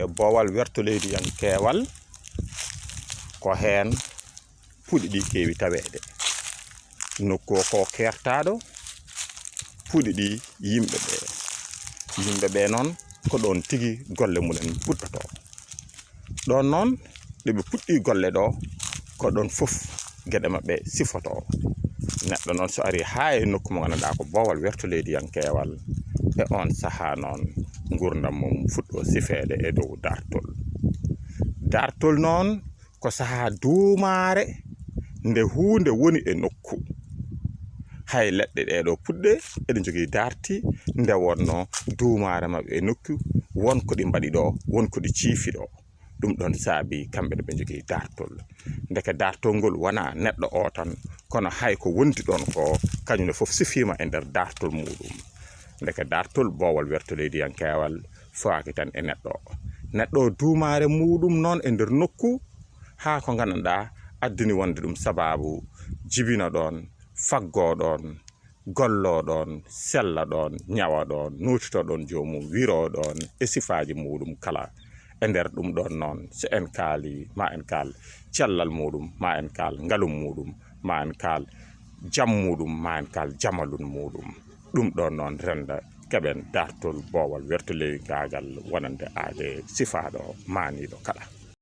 bowal werto leydi yan keewal ko heen puɗi ɗi keewi taweede nokku ko kertaɗo puɗi ɗi yimɓe ɓe noon ko ɗon tigi golle mumen puɗɗoto ɗon noon ɗe ɓe puɗɗi golle ɗo ko ɗon fof geɗe maɓɓe sifoto neɗɗo noon so ari haa e nokku mo ganduɗa ko bowal werto leydi yan keewal e on sahaa noon gurdam mum fuɗɗo sifeede e dow dartol noon ko sahaa duumaare nde huunde woni e nokku hay leɗɗe ɗeɗo puɗɗe eɗe jogii darti nde wonno duumaare maɓɓe e nokku wonko ɗi mbaɗi ɗo wonko ɗi ciifi ɗo ɗum ɗon saabi kamɓe ɓe jogii dartol ndeke dartol ngol wona neɗɗo o tan kono hay ko wondi ɗon ko kañum ne fof sifiima e nder dartol muɗum ndeke dartol bowal werto leydi yan keewal faaki tan e neɗɗo o duumaare muɗum noon e nder nokku haa ko gandanɗa addini wonde ɗum sababu jibina ɗon faggo ɗon gollo ɗon sella ɗon ñawa ɗon nutito ɗon joomum wiro ɗon e sifaaji muɗum kala e nder ɗum ɗon noon so en kaali ma en kaal cellal muɗum ma en kaal ngalum muɗum ma en kaal jam muɗum ma en kaal jamalun muɗum ɗum ɗon noon renda keɓen dartol bowal werto leydi gaagal wonande aade sifaaɗo maaniɗo kala